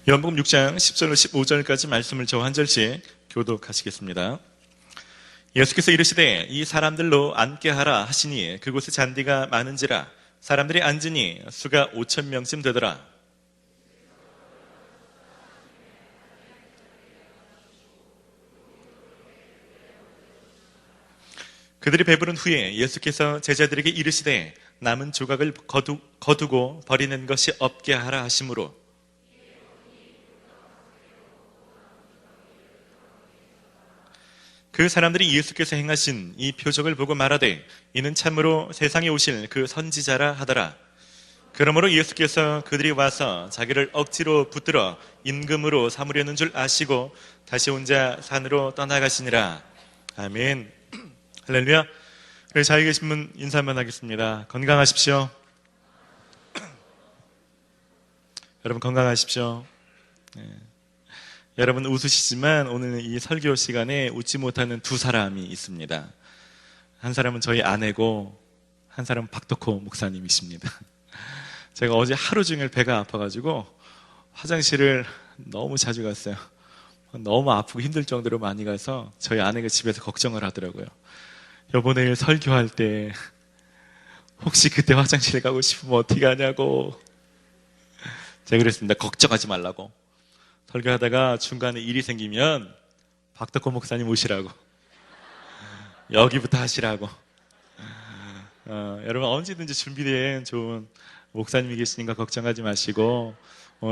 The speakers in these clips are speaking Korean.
요한복음 6장 10절로 15절까지 말씀을 저 한 절씩 교독하시겠습니다. 예수께서 이르시되 이 사람들로 앉게 하라 하시니 그곳에 잔디가 많은지라 사람들이 앉으니 수가 5,000명쯤 되더라. 그들이 배부른 후에 예수께서 제자들에게 이르시되 남은 조각을 거두고 버리는 것이 없게 하라 하시므로 그 사람들이 예수께서 행하신 이 표적을 보고 말하되 이는 참으로 세상에 오실 그 선지자라 하더라. 그러므로 예수께서 그들이 와서 자기를 억지로 붙들어 임금으로 삼으려는 줄 아시고 다시 혼자 산으로 떠나가시니라. 아멘. 할렐루야. 그래, 자유 계신 분 인사 한번 하겠습니다. 건강하십시오. 여러분 건강하십시오. 네. 여러분 웃으시지만 오늘 이 설교 시간에 웃지 못하는 두 사람이 있습니다. 한 사람은 저희 아내고 한 사람은 박덕호 목사님이십니다. 제가 어제 하루 종일 배가 아파가지고 화장실을 너무 자주 갔어요. 너무 아프고 힘들 정도로 많이 가서 저희 아내가 집에서 걱정을 하더라고요. 이번에 설교할 때 혹시 그때 화장실에 가고 싶으면 어떻게 하냐고. 제가 그랬습니다. 걱정하지 말라고. 설교하다가 중간에 일이 생기면 박덕호 목사님 오시라고, 여기부터 하시라고. 여러분 언제든지 준비된 좋은 목사님이 계시니까 걱정하지 마시고,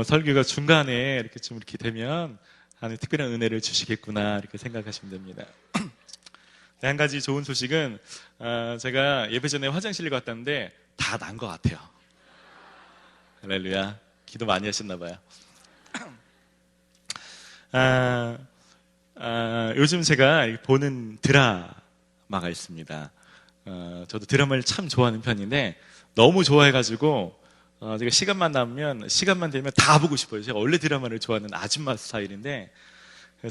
설교가 중간에 이렇게 되면 하나님 특별한 은혜를 주시겠구나 이렇게 생각하시면 됩니다. 한 가지 좋은 소식은 제가 예배 전에 화장실을 갔다는데 다 난 것 같아요. 할렐루야. 기도 많이 하셨나 봐요. 요즘 제가 보는 드라마가 있습니다. 저도 드라마를 참 좋아하는 편인데 너무 좋아해가지고 제가 시간만 되면 다 보고 싶어요. 제가 원래 드라마를 좋아하는 아줌마 스타일인데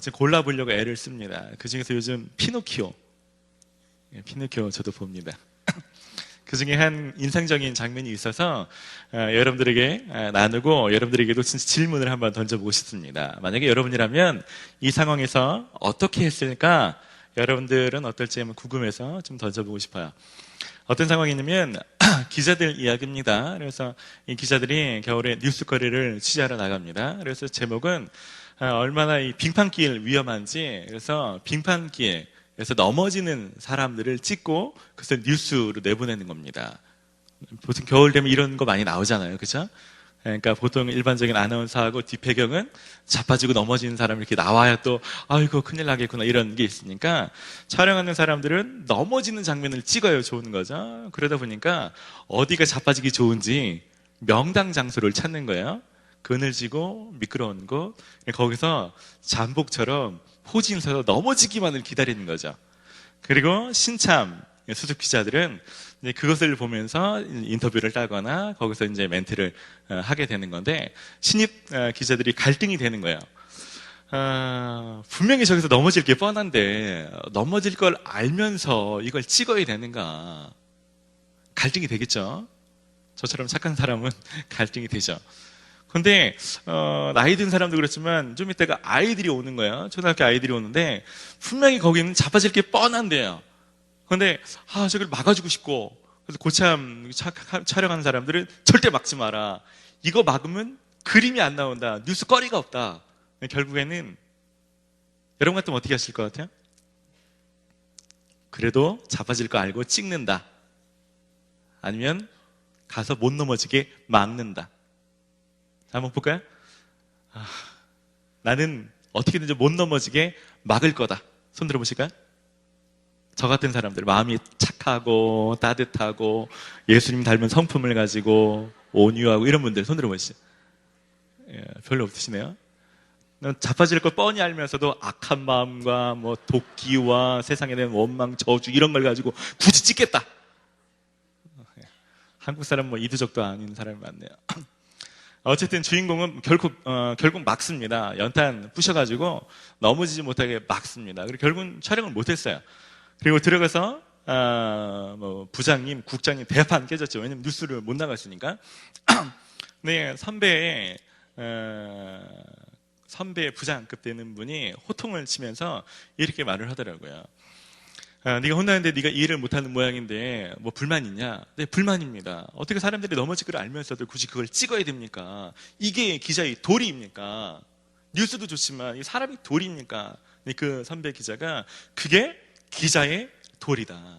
지금 골라보려고 애를 씁니다. 그 중에서 요즘 피노키오 저도 봅니다. 그 중에 한 인상적인 장면이 있어서 여러분들에게 나누고 여러분들에게도 진짜 질문을 한번 던져보고 싶습니다. 만약에 여러분이라면 이 상황에서 어떻게 했을까? 여러분들은 어떨지 한번 궁금해서 좀 던져보고 싶어요. 어떤 상황이냐면 기자들 이야기입니다. 그래서 이 기자들이 겨울에 뉴스거리를 취재하러 나갑니다. 그래서 제목은 얼마나 이 빙판길 위험한지, 그래서 빙판길 그래서 넘어지는 사람들을 찍고 그래서 뉴스로 내보내는 겁니다. 보통 겨울 되면 이런 거 많이 나오잖아요. 그렇죠? 그러니까 보통 일반적인 아나운서하고 뒷배경은 자빠지고 넘어지는 사람이 이렇게 나와야 또 아이고 큰일 나겠구나 이런 게 있으니까 촬영하는 사람들은 넘어지는 장면을 찍어야 좋은 거죠. 그러다 보니까 어디가 자빠지기 좋은지 명당 장소를 찾는 거예요. 그늘지고 미끄러운 곳, 거기서 잠복처럼 호진서서 넘어지기만을 기다리는 거죠. 그리고 신참 수습 기자들은 이제 그것을 보면서 인터뷰를 따거나 거기서 이제 멘트를 하게 되는 건데, 신입 기자들이 갈등이 되는 거예요. 분명히 저기서 넘어질 게 뻔한데 넘어질 걸 알면서 이걸 찍어야 되는가, 갈등이 되겠죠. 저처럼 착한 사람은 갈등이 되죠. 근데 나이 든 사람도 그렇지만 좀 이따가 아이들이 오는 거예요. 초등학교 아이들이 오는데 분명히 거기는 자빠질 게 뻔한데요. 근데 저걸 막아주고 싶고, 그래서 고참 촬영하는 사람들은 절대 막지 마라, 이거 막으면 그림이 안 나온다, 뉴스거리가 없다. 결국에는 여러분 같으면 어떻게 하실 것 같아요? 그래도 자빠질 거 알고 찍는다, 아니면 가서 못 넘어지게 막는다. 한번 볼까요? 나는 어떻게든지 못 넘어지게 막을 거다. 손 들어보실까요? 저 같은 사람들, 마음이 착하고 따뜻하고 예수님 닮은 성품을 가지고 온유하고 이런 분들 손 들어보시죠. 별로 없으시네요. 자빠질 걸 뻔히 알면서도 악한 마음과 뭐 도끼와 세상에 대한 원망, 저주 이런 걸 가지고 굳이 찍겠다. 한국 사람 뭐 이두적도 아닌 사람이 많네요. 어쨌든 주인공은 결국 막습니다. 연탄 부셔가지고 넘어지지 못하게 막습니다. 그리고 결국은 촬영을 못했어요. 그리고 들어가서 뭐 부장님, 국장님 대판 깨졌죠. 왜냐면 뉴스를 못 나갔으니까. 네, 선배의 선배 부장급 되는 분이 호통을 치면서 이렇게 말을 하더라고요. 네가 혼나는데 네가 이해를 못하는 모양인데 뭐 불만 있냐? 네, 불만입니다. 어떻게 사람들이 넘어질 걸 알면서도 굳이 그걸 찍어야 됩니까? 이게 기자의 도리입니까? 뉴스도 좋지만 이 사람이 도리입니까? 그 선배 기자가 그게 기자의 도리다.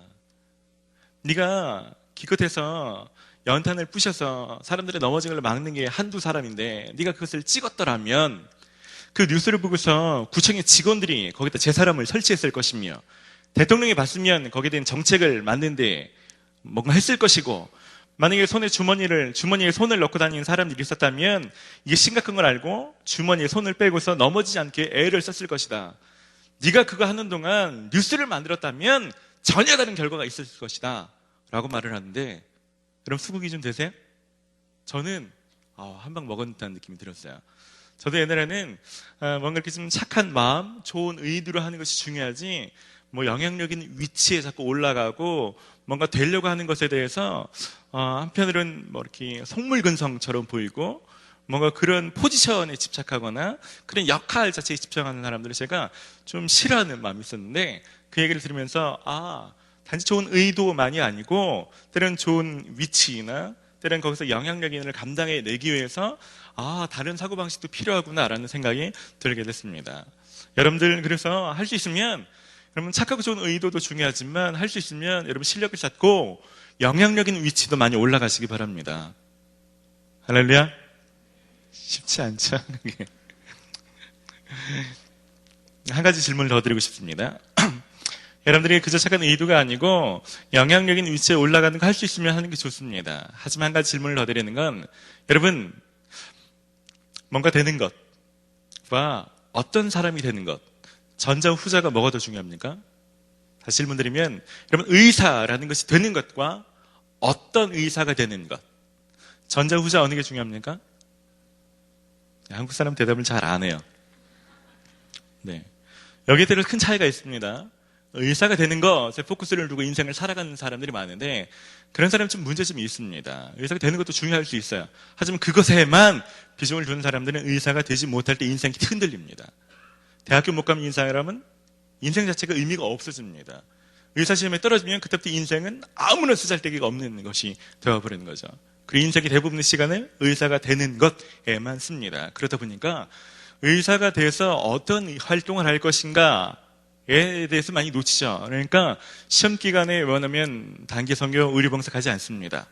네가 기껏해서 연탄을 부셔서 사람들이 넘어진 걸 막는 게 한두 사람인데 네가 그것을 찍었더라면 그 뉴스를 보고서 구청의 직원들이 거기다 제 사람을 설치했을 것이며 대통령이 봤으면 거기에 대한 정책을 만드는데 뭔가 했을 것이고 만약에 주머니에 손을 넣고 다니는 사람들이 있었다면 이게 심각한 걸 알고 주머니에 손을 빼고서 넘어지지 않게 애를 썼을 것이다. 네가 그거 하는 동안 뉴스를 만들었다면 전혀 다른 결과가 있었을 것이다 라고 말을 하는데 여러분 수긍이 좀 되세요? 저는 한 방 먹은 듯한 느낌이 들었어요. 저도 옛날에는 뭔가 이렇게 좀 착한 마음, 좋은 의도로 하는 것이 중요하지 뭐 영향력인 위치에 자꾸 올라가고 뭔가 되려고 하는 것에 대해서 한편으로는 뭐 이렇게 속물근성처럼 보이고 뭔가 그런 포지션에 집착하거나 그런 역할 자체에 집착하는 사람들을 제가 좀 싫어하는 마음이 있었는데 그 얘기를 들으면서 단지 좋은 의도만이 아니고 때로는 좋은 위치나 때로는 거기서 영향력인을 감당해내기 위해서 다른 사고방식도 필요하구나라는 생각이 들게 됐습니다. 여러분들 그래서 할 수 있으면 여러분 착하고 좋은 의도도 중요하지만 할 수 있으면 여러분 실력을 쌓고 영향력인 위치도 많이 올라가시기 바랍니다. 할렐루야. 쉽지 않죠. 한 가지 질문을 더 드리고 싶습니다. 여러분들이 그저 착한 의도가 아니고 영향력인 위치에 올라가는 거 할 수 있으면 하는 게 좋습니다. 하지만 한 가지 질문을 더 드리는 건 여러분 뭔가 되는 것과 어떤 사람이 되는 것 전자 후자가 뭐가 더 중요합니까? 다시 질문 드리면 여러분 의사라는 것이 되는 것과 어떤 의사가 되는 것 전자 후자 어느 게 중요합니까? 한국 사람 대답을 잘 안 해요. 네. 여기에 대해서 큰 차이가 있습니다. 의사가 되는 것에 포커스를 두고 인생을 살아가는 사람들이 많은데 그런 사람은 좀 문제점이 있습니다. 의사가 되는 것도 중요할 수 있어요. 하지만 그것에만 비중을 두는 사람들은 의사가 되지 못할 때 인생이 흔들립니다. 대학교 못 가면 사람은 인생 자체가 의미가 없어집니다. 의사 시험에 떨어지면 그때부터 인생은 아무런 쓰잘데기가 없는 것이 되어버리는 거죠. 그 인생의 대부분의 시간을 의사가 되는 것에만 씁니다. 그러다 보니까 의사가 돼서 어떤 활동을 할 것인가에 대해서 많이 놓치죠. 그러니까 시험 기간에 원하면 단기 선교 의료봉사 가지 않습니다.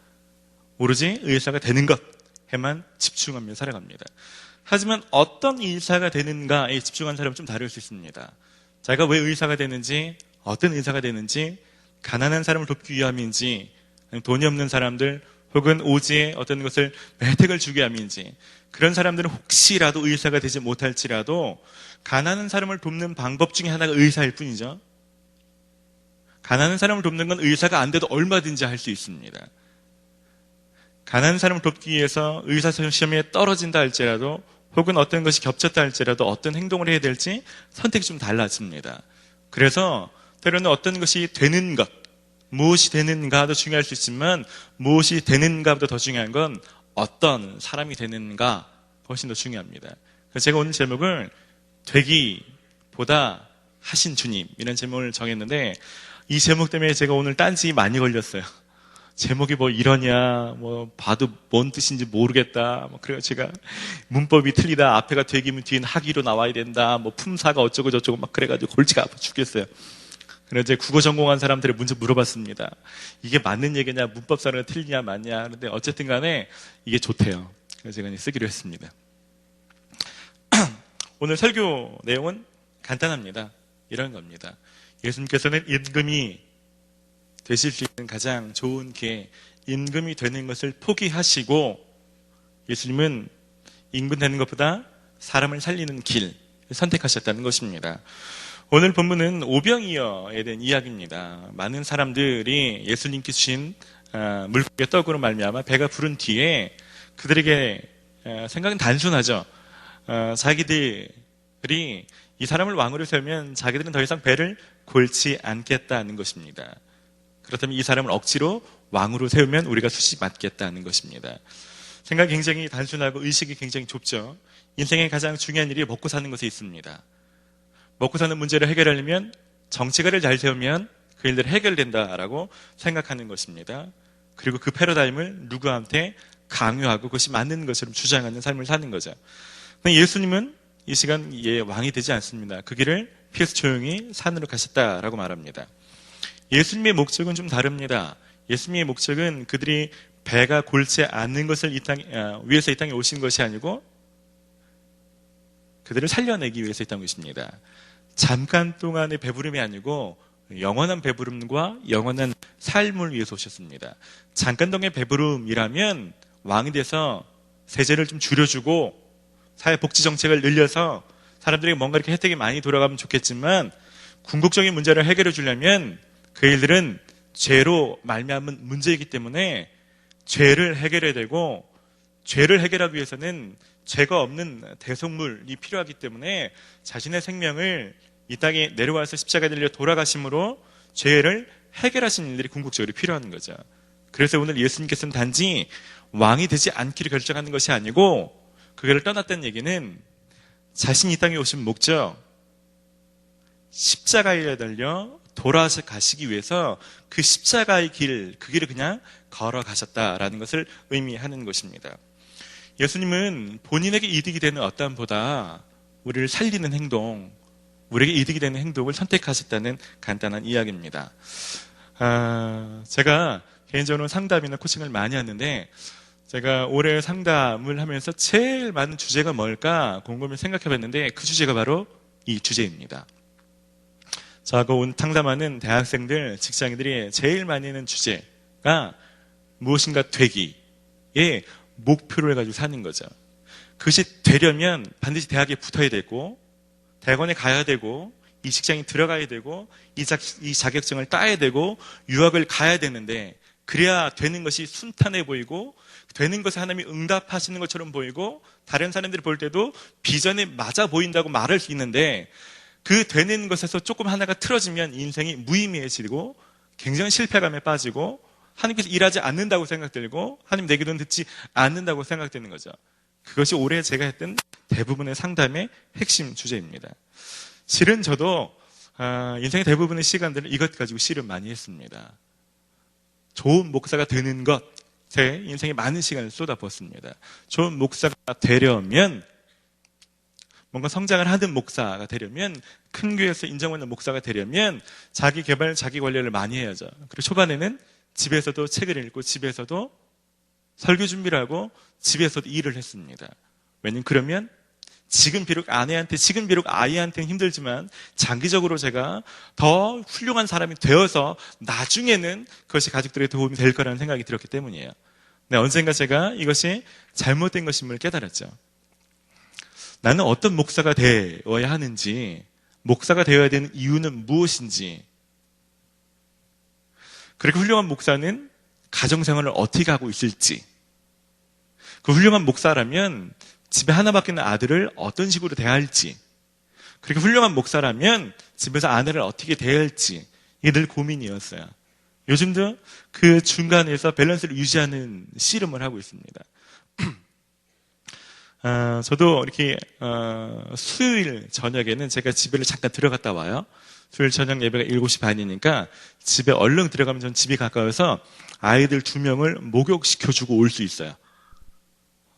오로지 의사가 되는 것에만 집중하며 살아갑니다. 하지만 어떤 의사가 되는가에 집중한 사람은 좀 다를 수 있습니다. 자기가 왜 의사가 되는지, 어떤 의사가 되는지, 가난한 사람을 돕기 위함인지, 돈이 없는 사람들 혹은 오지에 어떤 것을 혜택을 주기 위함인지 그런 사람들은 혹시라도 의사가 되지 못할지라도 가난한 사람을 돕는 방법 중에 하나가 의사일 뿐이죠. 가난한 사람을 돕는 건 의사가 안 돼도 얼마든지 할 수 있습니다. 가난한 사람을 돕기 위해서 의사 시험에 떨어진다 할지라도 혹은 어떤 것이 겹쳤다 할지라도 어떤 행동을 해야 될지 선택이 좀 달라집니다. 그래서 때로는 어떤 것이 되는 것, 무엇이 되는가도 중요할 수 있지만 무엇이 되는가보다 더 중요한 건 어떤 사람이 되는가 훨씬 더 중요합니다. 그래서 제가 오늘 제목을 되기보다 하신 주님 이런 제목을 정했는데 이 제목 때문에 제가 오늘 딴지 많이 걸렸어요. 제목이 뭐 이러냐, 뭐 봐도 뭔 뜻인지 모르겠다. 뭐 그래서 제가 문법이 틀리다. 앞에가 되기면 뒤엔 하기로 나와야 된다. 뭐 품사가 어쩌고 저쩌고 막 그래가지고 골치가 아파 죽겠어요. 그래서 이제 국어 전공한 사람들의 문제 물어봤습니다. 이게 맞는 얘기냐, 문법상으로 틀리냐, 맞냐. 그런데 어쨌든 간에 이게 좋대요. 그래서 제가 쓰기로 했습니다. 오늘 설교 내용은 간단합니다. 이런 겁니다. 예수님께서는 임금이 되실 수 있는 가장 좋은 기회, 임금이 되는 것을 포기하시고 예수님은 임금 되는 것보다 사람을 살리는 길을 선택하셨다는 것입니다. 오늘 본문은 오병이어에 대한 이야기입니다. 많은 사람들이 예수님께 주신 물고기의 떡으로 말미암아 배가 부른 뒤에 그들에게 생각은 단순하죠. 자기들이 이 사람을 왕으로 세우면 자기들은 더 이상 배를 골치 않겠다는 것입니다. 그렇다면 이 사람을 억지로 왕으로 세우면 우리가 수시 맞겠다는 것입니다. 생각이 굉장히 단순하고 의식이 굉장히 좁죠. 인생의 가장 중요한 일이 먹고 사는 것에 있습니다. 먹고 사는 문제를 해결하려면 정치가를 잘 세우면 그 일들이 해결된다라고 생각하는 것입니다. 그리고 그 패러다임을 누구한테 강요하고 그것이 맞는 것처럼 주장하는 삶을 사는 거죠. 예수님은 이 시간 왕이 되지 않습니다. 그 길을 피해서 조용히 산으로 가셨다라고 말합니다. 예수님의 목적은 좀 다릅니다. 예수님의 목적은 그들이 배가 골치 않는 것을 위해서 이 땅에 오신 것이 아니고 그들을 살려내기 위해서 이 땅에 오십니다. 잠깐 동안의 배부름이 아니고 영원한 배부름과 영원한 삶을 위해서 오셨습니다. 잠깐 동안의 배부름이라면 왕이 돼서 세제를 좀 줄여주고 사회복지 정책을 늘려서 사람들에게 뭔가 이렇게 혜택이 많이 돌아가면 좋겠지만 궁극적인 문제를 해결해 주려면 그 일들은 죄로 말미암은 문제이기 때문에 죄를 해결해야 되고 죄를 해결하기 위해서는 죄가 없는 대속물이 필요하기 때문에 자신의 생명을 이 땅에 내려와서 십자가에 달려 돌아가심으로 죄를 해결하신 일들이 궁극적으로 필요한 거죠. 그래서 오늘 예수님께서는 단지 왕이 되지 않기를 결정하는 것이 아니고 그 길을 떠났다는 얘기는 자신이 이 땅에 오신 목적, 십자가에 달려 돌아가시기 위해서 그 십자가의 길, 그 길을 그냥 걸어가셨다라는 것을 의미하는 것입니다. 예수님은 본인에게 이득이 되는 어떠함보다 우리를 살리는 행동, 우리에게 이득이 되는 행동을 선택하셨다는 간단한 이야기입니다. 제가 개인적으로 상담이나 코칭을 많이 하는데 제가 올해 상담을 하면서 제일 많은 주제가 뭘까 곰곰이 생각해봤는데 그 주제가 바로 이 주제입니다. 저하고 온 상담하는 대학생들, 직장인들이 제일 많이 하는 주제가 무엇인가 되기에 목표를 가지고 사는 거죠. 그것이 되려면 반드시 대학에 붙어야 되고 대학원에 가야 되고 이 직장에 들어가야 되고 이 자격증을 따야 되고 유학을 가야 되는데 그래야 되는 것이 순탄해 보이고 되는 것에 하나님이 응답하시는 것처럼 보이고 다른 사람들이 볼 때도 비전에 맞아 보인다고 말할 수 있는데 그 되는 것에서 조금 하나가 틀어지면 인생이 무의미해지고 굉장히 실패감에 빠지고 하나님께서 일하지 않는다고 생각들고 하나님 내 기도는 듣지 않는다고 생각되는 거죠. 그것이 올해 제가 했던 대부분의 상담의 핵심 주제입니다. 실은 저도 인생의 대부분의 시간들을 이것 가지고 실은 많이 했습니다. 좋은 목사가 되는 것, 제 인생에 많은 시간을 쏟아부었습니다. 좋은 목사가 되려면 뭔가 성장을 하는 목사가 되려면 큰 교회에서 인정받는 목사가 되려면 자기 개발, 자기 관리를 많이 해야죠. 그리고 초반에는 집에서도 책을 읽고 집에서도 설교 준비를 하고 집에서도 일을 했습니다. 왜냐면 그러면 지금 비록 아이한테는 힘들지만 장기적으로 제가 더 훌륭한 사람이 되어서 나중에는 그것이 가족들에게 도움이 될 거라는 생각이 들었기 때문이에요. 네, 언젠가 제가 이것이 잘못된 것임을 깨달았죠. 나는 어떤 목사가 되어야 하는지, 목사가 되어야 되는 이유는 무엇인지, 그리고 훌륭한 목사는 가정생활을 어떻게 하고 있을지, 그 훌륭한 목사라면 집에 하나밖에 없는 아들을 어떤 식으로 대할지, 그리고 훌륭한 목사라면 집에서 아내를 어떻게 대할지, 이게 늘 고민이었어요. 요즘도 그 중간에서 밸런스를 유지하는 씨름을 하고 있습니다. 저도 이렇게 수요일 저녁에는 제가 집에를 잠깐 들어갔다 와요. 수요일 저녁 예배가 7시 반이니까 집에 얼른 들어가면 전 집이 가까워서 아이들 2명을 목욕시켜주고 올 수 있어요.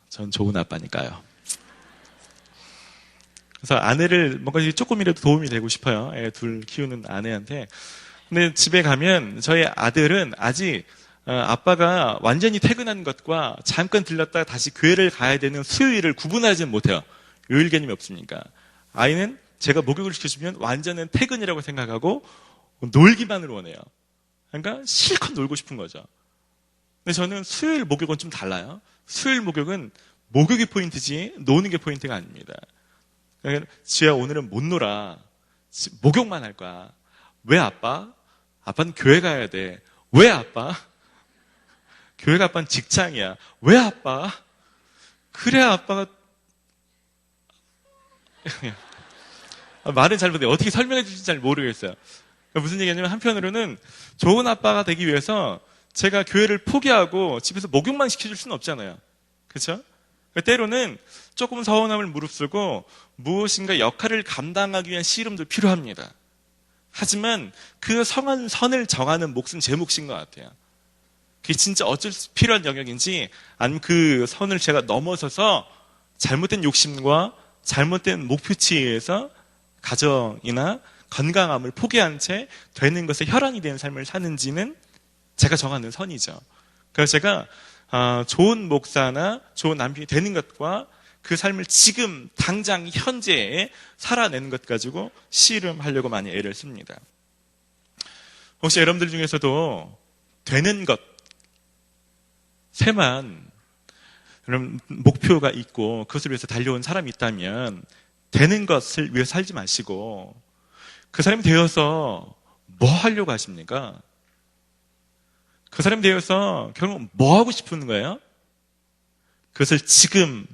전 좋은 아빠니까요. 그래서 아내를 뭔가 조금이라도 도움이 되고 싶어요. 애 둘 키우는 아내한테. 근데 집에 가면 저희 아들은 아직 아빠가 완전히 퇴근한 것과 잠깐 들렀다가 다시 교회를 가야 되는 수요일을 구분하지는 못해요. 요일 개념이 없으니까. 아이는 제가 목욕을 시켜주면 완전한 퇴근이라고 생각하고 놀기만을 원해요. 그러니까 실컷 놀고 싶은 거죠. 근데 저는 수요일 목욕은 좀 달라요. 수요일 목욕은 목욕이 포인트지 노는 게 포인트가 아닙니다. 그러니까 지혜야 오늘은 못 놀아. 목욕만 할 거야. 왜 아빠? 아빠는 교회 가야 돼. 왜 아빠? 교회가 아빠는 직장이야. 왜 아빠? 그래 아빠가 말은 잘 못해요. 어떻게 설명해 줄지 잘 모르겠어요. 그러니까 무슨 얘기냐면 한편으로는 좋은 아빠가 되기 위해서 제가 교회를 포기하고 집에서 목욕만 시켜줄 수는 없잖아요. 그렇죠? 때로는 조금 서운함을 무릅쓰고 무엇인가 역할을 감당하기 위한 씨름도 필요합니다. 하지만 그 성한 선을 정하는 몫은 제 몫인 것 같아요. 그게 진짜 어쩔 수 필요한 영역인지 아니면 그 선을 제가 넘어서서 잘못된 욕심과 잘못된 목표치에 의해서 가정이나 건강함을 포기한 채 되는 것에 혈안이 되는 삶을 사는지는 제가 정하는 선이죠. 그래서 제가 좋은 목사나 좋은 남편이 되는 것과 그 삶을 지금 당장 현재에 살아내는 것 가지고 씨름하려고 많이 애를 씁니다. 혹시 여러분들 중에서도 되는 것에만 그런 목표가 있고 그것을 위해서 달려온 사람이 있다면 되는 것을 위해 살지 마시고 그 사람이 되어서 뭐 하려고 하십니까? 그 사람이 되어서 결국 뭐 하고 싶은 거예요? 그것을 지금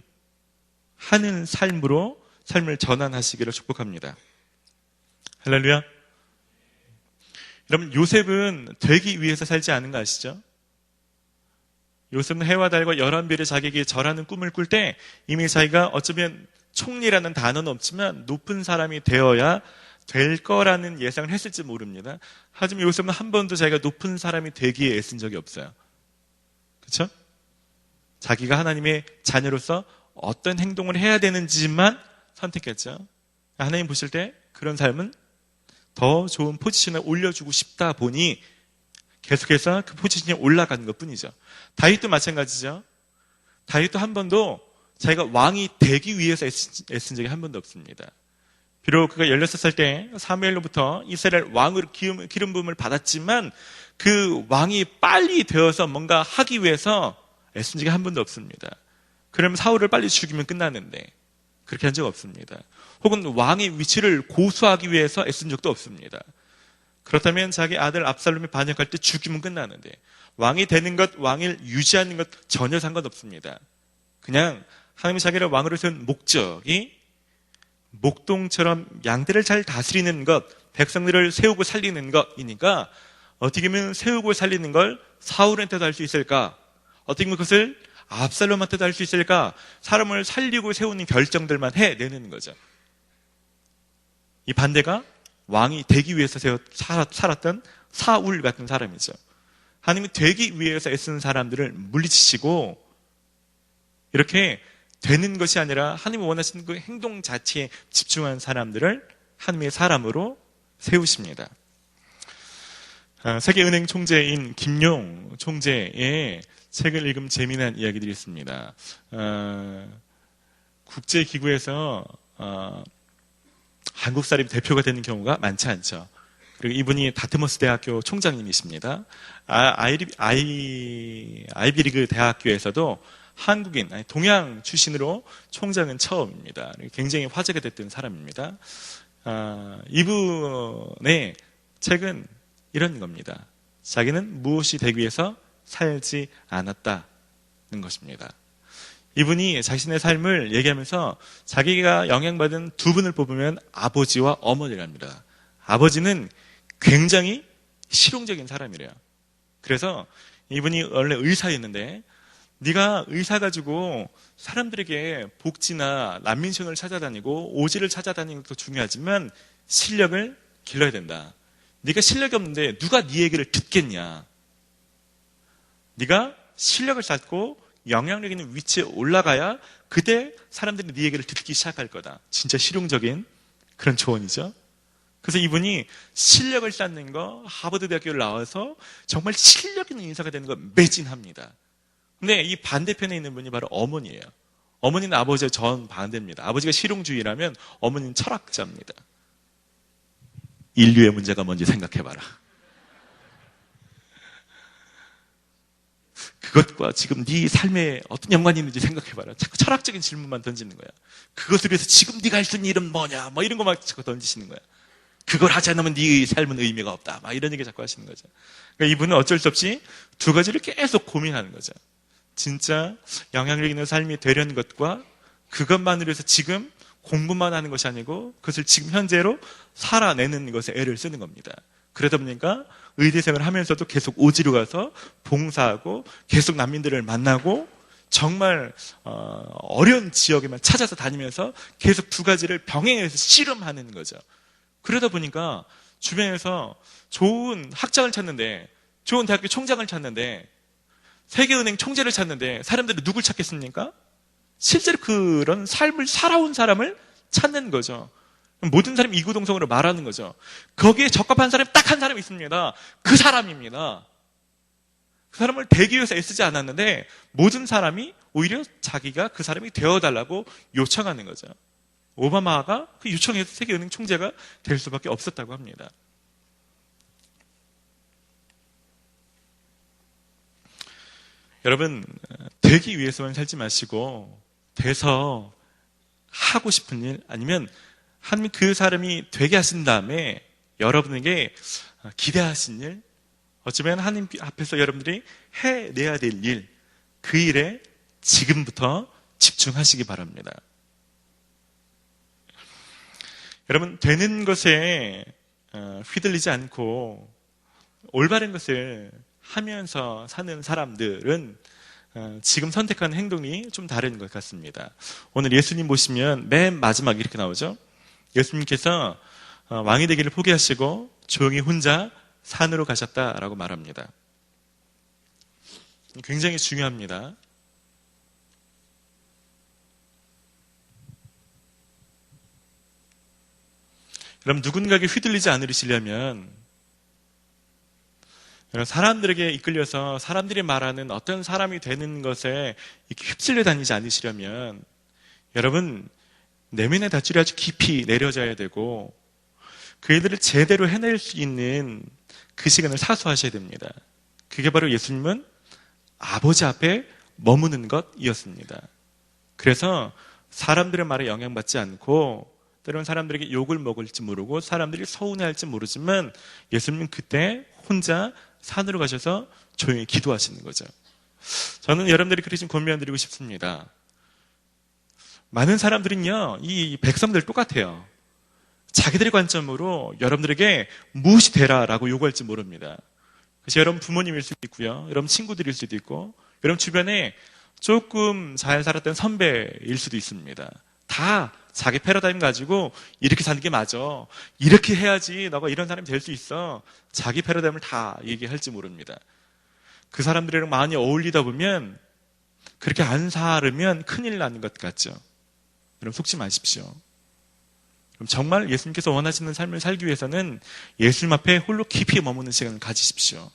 하는 삶으로 삶을 전환하시기를 축복합니다. 할렐루야. 여러분, 요셉은 되기 위해서 살지 않은 거 아시죠? 요셉은 해와 달과 11별의 자기에게 절하는 꿈을 꿀 때 이미 자기가 어쩌면 총리라는 단어는 없지만 높은 사람이 되어야 될 거라는 예상을 했을지 모릅니다. 하지만 요셉은 한 번도 자기가 높은 사람이 되기에 애쓴 적이 없어요. 그렇죠? 자기가 하나님의 자녀로서 어떤 행동을 해야 되는지만 선택했죠. 하나님 보실 때 그런 삶은 더 좋은 포지션에 올려주고 싶다 보니 계속해서 그 포지션에 올라가는 것뿐이죠. 다윗도 마찬가지죠. 다윗도 한 번도 자기가 왕이 되기 위해서 애쓴 적이 한 번도 없습니다. 비록 그가 16살 때 사무엘로부터 이스라엘 왕으로 기름 부음을 받았지만 그 왕이 빨리 되어서 뭔가 하기 위해서 애쓴 적이 한 번도 없습니다. 그러면 사울을 빨리 죽이면 끝나는데 그렇게 한 적 없습니다. 혹은 왕의 위치를 고수하기 위해서 애쓴 적도 없습니다. 그렇다면 자기 아들 압살롬이 반역할 때 죽이면 끝나는데 왕이 되는 것, 왕을 유지하는 것 전혀 상관없습니다. 그냥 하나님이 자기를 왕으로 세운 목적이 목동처럼 양들을 잘 다스리는 것, 백성들을 세우고 살리는 것이니까 어떻게 하면 세우고 살리는 걸 사울한테도 할 수 있을까? 어떻게 하면 그것을 압살롬한테도 할 수 있을까? 사람을 살리고 세우는 결정들만 해내는 거죠. 이 반대가 왕이 되기 위해서 살았던 사울 같은 사람이죠. 하나님이 되기 위해서 애쓰는 사람들을 물리치시고 이렇게 되는 것이 아니라 하나님이 원하시는 그 행동 자체에 집중한 사람들을 하나님의 사람으로 세우십니다. 세계은행 총재인 김용 총재의 책을 읽으면 재미난 이야기들이 있습니다. 국제기구에서 한국 사람이 대표가 되는 경우가 많지 않죠. 그리고 이분이 다트머스 대학교 총장님이십니다. 아이비리그 대학교에서도 한국인, 동양 출신으로 총장은 처음입니다. 굉장히 화제가 됐던 사람입니다. 이분의 책은 이런 겁니다. 자기는 무엇이 되기 위해서 살지 않았다는 것입니다. 이분이 자신의 삶을 얘기하면서 자기가 영향받은 두 분을 뽑으면 아버지와 어머니랍니다. 아버지는 굉장히 실용적인 사람이래요. 그래서 이분이 원래 의사였는데 네가 의사 가지고 사람들에게 복지나 난민촌을 찾아다니고 오지를 찾아다니는 것도 중요하지만 실력을 길러야 된다. 네가 실력이 없는데 누가 네 얘기를 듣겠냐. 네가 실력을 쌓고 영향력 있는 위치에 올라가야 그때 사람들이 네 얘기를 듣기 시작할 거다. 진짜 실용적인 그런 조언이죠. 그래서 이분이 실력을 쌓는 거 하버드 대학교를 나와서 정말 실력 있는 인사가 되는 거 매진합니다. 근데 이 반대편에 있는 분이 바로 어머니예요. 어머니는 아버지의 정반대입니다. 아버지가 실용주의라면 어머니는 철학자입니다. 인류의 문제가 뭔지 생각해봐라. 그것과 지금 네 삶에 어떤 연관이 있는지 생각해봐라. 자꾸 철학적인 질문만 던지는 거야. 그것을 위해서 지금 네가 할 수 있는 일은 뭐냐? 뭐 이런 거만 자꾸 던지시는 거야. 그걸 하지 않으면 네 삶은 의미가 없다. 막 이런 얘기 자꾸 하시는 거죠. 그러니까 이분은 어쩔 수 없이 두 가지를 계속 고민하는 거죠. 진짜 영향력 있는 삶이 되려는 것과 그것만으로 해서 지금 공부만 하는 것이 아니고 그것을 지금 현재로 살아내는 것에 애를 쓰는 겁니다. 그러다 보니까 의대 생활을 하면서도 계속 오지로 가서 봉사하고 계속 난민들을 만나고 정말 어려운 지역에만 찾아서 다니면서 계속 두 가지를 병행해서 씨름하는 거죠. 그러다 보니까 주변에서 좋은 학장을 찾는데, 좋은 대학교 총장을 찾는데, 세계은행 총재를 찾는데 사람들이 누굴 찾겠습니까? 실제로 그런 삶을 살아온 사람을 찾는 거죠. 모든 사람이 이구동성으로 말하는 거죠. 거기에 적합한 사람이 딱 한 사람이 있습니다. 그 사람입니다. 그 사람을 되기 위해서 애쓰지 않았는데 모든 사람이 오히려 자기가 그 사람이 되어달라고 요청하는 거죠. 오바마가 그 요청해서 세계은행 총재가 될 수밖에 없었다고 합니다. 여러분, 되기 위해서만 살지 마시고 돼서 하고 싶은 일, 아니면 하나님이 그 사람이 되게 하신 다음에 여러분에게 기대하신 일, 어쩌면 하나님 앞에서 여러분들이 해내야 될 일, 그 일에 지금부터 집중하시기 바랍니다. 여러분, 되는 것에 휘둘리지 않고 올바른 것을 하면서 사는 사람들은 지금 선택하는 행동이 좀 다른 것 같습니다. 오늘 예수님 보시면 맨 마지막에 이렇게 나오죠. 예수님께서 왕이 되기를 포기하시고 조용히 혼자 산으로 가셨다라고 말합니다. 굉장히 중요합니다. 여러분, 누군가에게 휘둘리지 않으시려면, 사람들에게 이끌려서 사람들이 말하는 어떤 사람이 되는 것에 휩쓸려 다니지 않으시려면 여러분, 내면의 밧줄이 아주 깊이 내려져야 되고 그 일들을 제대로 해낼 수 있는 그 시간을 사수하셔야 됩니다. 그게 바로 예수님은 아버지 앞에 머무는 것이었습니다. 그래서 사람들의 말에 영향받지 않고, 때로는 사람들에게 욕을 먹을지 모르고 사람들이 서운해할지 모르지만 예수님은 그때 혼자 산으로 가셔서 조용히 기도하시는 거죠. 저는 여러분들이 그렇게 좀 권면드리고 싶습니다. 많은 사람들은요, 이 백성들 똑같아요. 자기들의 관점으로 여러분들에게 무엇이 되라라고 요구할지 모릅니다. 그래서 여러분 부모님일 수도 있고요, 여러분 친구들일 수도 있고, 여러분 주변에 조금 잘 살았던 선배일 수도 있습니다. 다 자기 패러다임 가지고 이렇게 사는 게 맞아, 이렇게 해야지 너가 이런 사람이 될 수 있어, 자기 패러다임을 다 얘기할지 모릅니다. 그 사람들이랑 많이 어울리다 보면 그렇게 안 살으면 큰일 나는 것 같죠. 여러분 속지 마십시오. 그럼 정말 예수님께서 원하시는 삶을 살기 위해서는 예수님 앞에 홀로 깊이 머무는 시간을 가지십시오.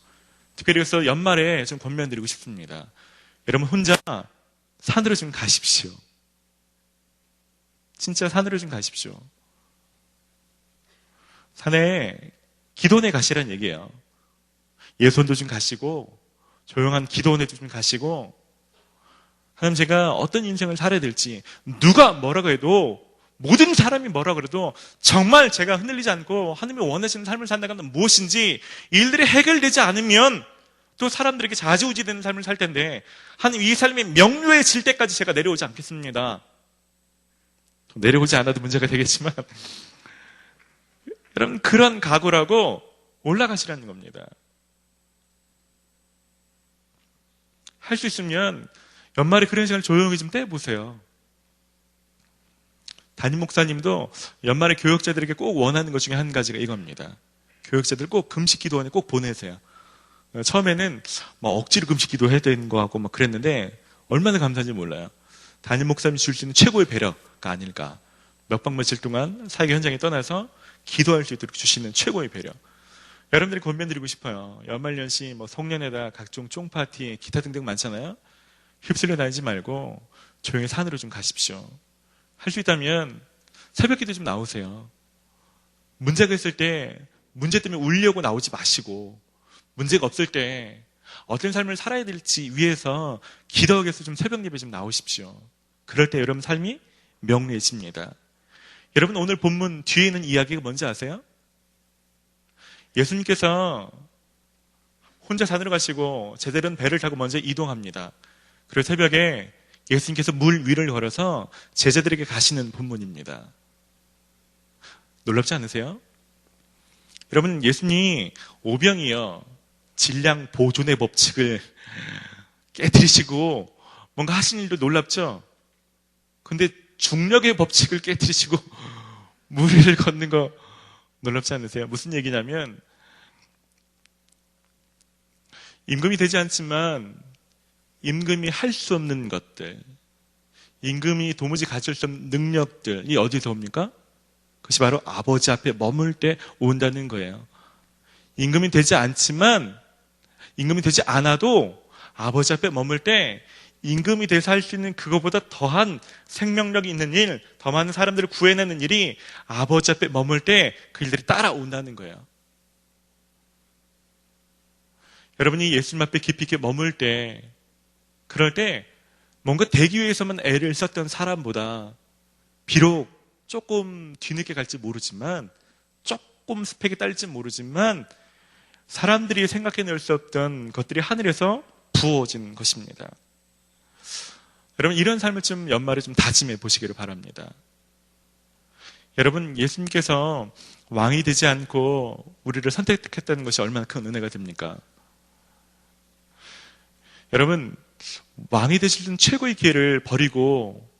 특별히 그래서 연말에 좀 권면드리고 싶습니다. 여러분 혼자 산으로 좀 가십시오. 진짜 산으로 좀 가십시오. 산에 기도원에 가시라는 얘기예요. 예손도 좀 가시고 조용한 기도원에도 좀 가시고, 하나님 제가 어떤 인생을 살아야 될지, 누가 뭐라고 해도, 모든 사람이 뭐라고 그래도 정말 제가 흔들리지 않고 하나님이 원하시는 삶을 산다고 하면 무엇인지 일들이 해결되지 않으면 또 사람들에게 좌지우지 되는 삶을 살 텐데, 하나님 이 삶이 명료해질 때까지 제가 내려오지 않겠습니다. 내려오지 않아도 문제가 되겠지만 여러분 그런 각오라고 올라가시라는 겁니다. 할 수 있으면 연말에 그런 시간을 조용히 좀 떼보세요. 담임 목사님도 연말에 교역자들에게 꼭 원하는 것 중에 한 가지가 이겁니다. 교역자들 꼭 금식 기도원에 꼭 보내세요. 처음에는 막 억지로 금식 기도해야 되는 거 같고 막 그랬는데 얼마나 감사한지 몰라요. 담임 목사님이 줄 수 있는 최고의 배려가 아닐까. 몇 박 며칠 동안 사역의 현장에 떠나서 기도할 수 있도록 주시는 최고의 배려. 여러분들이 권면드리고 싶어요. 연말연시 송년회다 각종 쫑파티 기타 등등 많잖아요. 휩쓸려 다니지 말고 조용히 산으로 좀 가십시오. 할 수 있다면 새벽 기도 좀 나오세요. 문제가 있을 때 문제 때문에 울려고 나오지 마시고, 문제가 없을 때 어떤 삶을 살아야 될지 위해서 기도하기 위해서 좀 새벽 예배 좀 나오십시오. 그럴 때 여러분 삶이 명료해집니다. 여러분 오늘 본문 뒤에 있는 이야기가 뭔지 아세요? 예수님께서 혼자 산으로 가시고 제자들은 배를 타고 먼저 이동합니다. 그리고 새벽에 예수님께서 물 위를 걸어서 제자들에게 가시는 본문입니다. 놀랍지 않으세요? 여러분 예수님 오병이요, 질량 보존의 법칙을 깨뜨리시고 뭔가 하신 일도 놀랍죠? 근데 중력의 법칙을 깨뜨리시고 물 위를 걷는 거 놀랍지 않으세요? 무슨 얘기냐면 임금이 되지 않지만 임금이 할 수 없는 것들, 임금이 도무지 가질 수 없는 능력들이 어디서 옵니까? 그것이 바로 아버지 앞에 머물 때 온다는 거예요. 임금이 되지 않지만, 임금이 되지 않아도 아버지 앞에 머물 때 임금이 돼서 할 수 있는 그거보다 더한 생명력이 있는 일, 더 많은 사람들을 구해내는 일이 아버지 앞에 머물 때 그 일들이 따라온다는 거예요. 여러분이 예수님 앞에 깊이 있게 머물 때, 그럴 때 뭔가 되기 위해서만 애를 썼던 사람보다 비록 조금 뒤늦게 갈지 모르지만, 조금 스펙이 딸릴지 모르지만 사람들이 생각해낼 수 없던 것들이 하늘에서 부어진 것입니다. 여러분, 이런 삶을 좀 연말에 좀 다짐해 보시기를 바랍니다. 여러분, 예수님께서 왕이 되지 않고 우리를 선택했다는 것이 얼마나 큰 은혜가 됩니까? 여러분, 왕이 되실 수 있는 최고의 기회를 버리고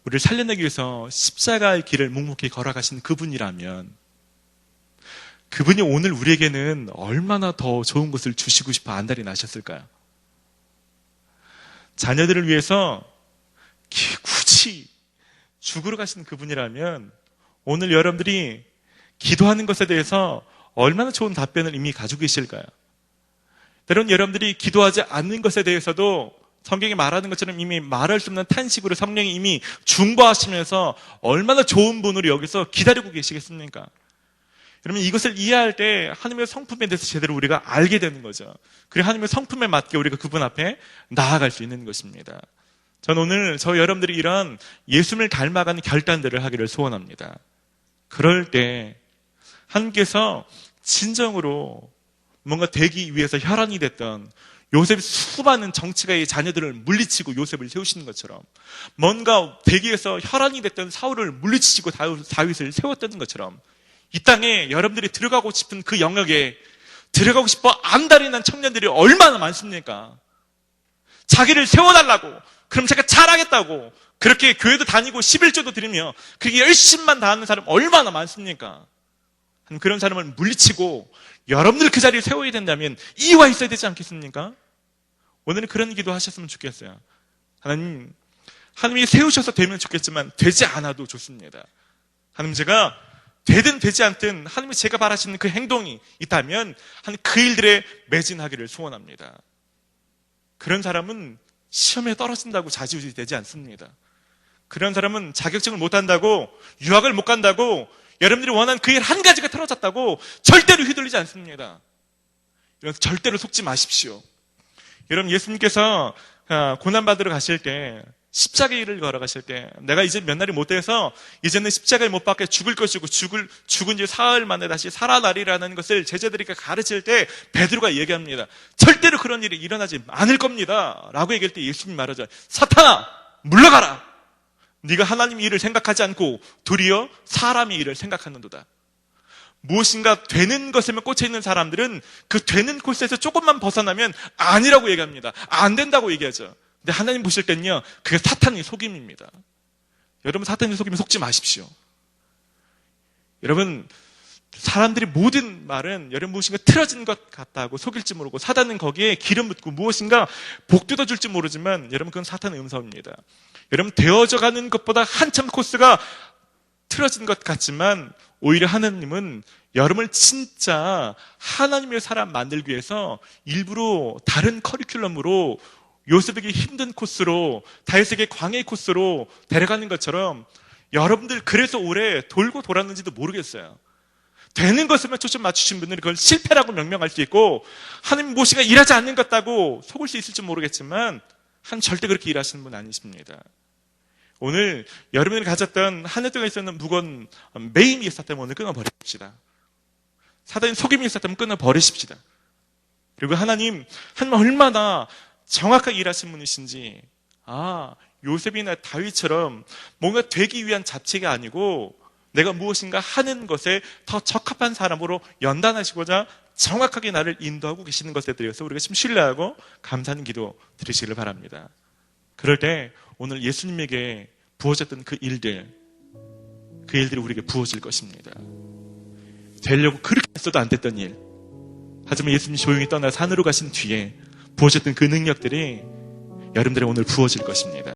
우리를 살려내기 위해서 십자가의 길을 묵묵히 걸어가신 그분이라면 그분이 오늘 우리에게는 얼마나 더 좋은 것을 주시고 싶어 안달이 나셨을까요? 자녀들을 위해서 굳이 죽으러 가신 그분이라면 오늘 여러분들이 기도하는 것에 대해서 얼마나 좋은 답변을 이미 가지고 계실까요? 때론 여러분들이 기도하지 않는 것에 대해서도 성경이 말하는 것처럼 이미 말할 수 없는 탄식으로 성령이 이미 중보하시면서 얼마나 좋은 분으로 여기서 기다리고 계시겠습니까? 여러분, 이것을 이해할 때 하나님의 성품에 대해서 제대로 우리가 알게 되는 거죠. 그리고 하나님의 성품에 맞게 우리가 그분 앞에 나아갈 수 있는 것입니다. 저는 오늘 여러분들이 이런 예수님을 닮아가는 결단들을 하기를 소원합니다. 그럴 때 하나님께서 진정으로 뭔가 되기 위해서 혈안이 됐던 요셉이 수많은 정치가의 자녀들을 물리치고 요셉을 세우시는 것처럼 뭔가 되기 위해서 혈안이 됐던 사울을 물리치고 다윗을 세웠다는 것처럼 이 땅에 여러분들이 들어가고 싶은 그 영역에 들어가고 싶어 안달이 난 청년들이 얼마나 많습니까? 자기를 세워달라고, 그럼 제가 잘하겠다고 그렇게 교회도 다니고 11조도 드리며 그렇게 열심만 다하는 사람 얼마나 많습니까? 그런 사람을 물리치고 여러분들 그 자리에 세워야 된다면 이유가 있어야 되지 않겠습니까? 오늘은 그런 기도 하셨으면 좋겠어요. 하나님이 세우셔서 되면 좋겠지만 되지 않아도 좋습니다. 하나님, 제가 되든 되지 않든 하나님이 제가 바라시는 그 행동이 있다면 그 일들에 매진하기를 소원합니다. 그런 사람은 시험에 떨어진다고 좌지우지 되지 않습니다. 그런 사람은 자격증을 못 한다고, 유학을 못 간다고, 여러분들이 원하는 그 일 한 가지가 틀어졌다고 절대로 휘둘리지 않습니다. 여러분, 절대로 속지 마십시오. 여러분, 예수님께서 고난받으러 가실 때, 십자가의 일을 걸어가실 때, 내가 이제 몇 날이 못 돼서 이제는 십자가에 못 박혀 죽을 것이고 죽은 지 사흘 만에 다시 살아나리라는 것을 제자들에게 가르칠 때 베드로가 얘기합니다. 절대로 그런 일이 일어나지 않을 겁니다 라고 얘기할 때 예수님이 말하죠. 사탄아, 물러가라. 네가 하나님의 일을 생각하지 않고 도리어 사람의 일을 생각하는도다. 무엇인가 되는 것에만 꽂혀있는 사람들은 그 되는 코스에서 조금만 벗어나면 아니라고 얘기합니다. 안 된다고 얘기하죠. 근데 하나님 보실 때는요, 그게 사탄의 속임입니다. 여러분, 사탄의 속임에 속지 마십시오. 여러분, 사람들이 모든 말은 여러분 무엇인가 틀어진 것 같다고 속일지 모르고 사단은 거기에 기름 붓고 무엇인가 복 뜯어줄지 모르지만 여러분, 그건 사탄의 음성입니다. 여러분, 되어져 가는 것보다 한참 코스가 틀어진 것 같지만 오히려 하나님은 여러분을 진짜 하나님의 사람 만들기 위해서 일부러 다른 커리큘럼으로 요셉에게 힘든 코스로, 다윗에게 광야의 코스로 데려가는 것처럼 여러분들 그래서 오래 돌고 돌았는지도 모르겠어요. 되는 것에만 초점 맞추신 분들은 그걸 실패라고 명명할 수 있고 하나님 무엇인가 일하지 않는 것 같다고 속을 수 있을지 모르겠지만 절대 그렇게 일하시는 분 아니십니다. 오늘 여러분이 가졌던 한 해 동안 있었는 무거운 매임이 있었다면 오늘 끊어버리십시다. 사단의 속임이 있었다면 끊어버리십시다. 그리고 하나님 얼마나 정확하게 일하신 분이신지, 요셉이나 다윗처럼 뭔가 되기 위한 잡채가 아니고 내가 무엇인가 하는 것에 더 적합한 사람으로 연단하시고자 정확하게 나를 인도하고 계시는 것에 대해서 우리가 좀 신뢰하고 감사하는 기도 드리시기를 바랍니다. 그럴 때 오늘 예수님에게 부어졌던 그 일들이 우리에게 부어질 것입니다. 되려고 그렇게 했어도 안 됐던 일. 하지만 예수님 조용히 떠나 산으로 가신 뒤에 부어졌던 그 능력들이 여러분들의 오늘 부어질 것입니다.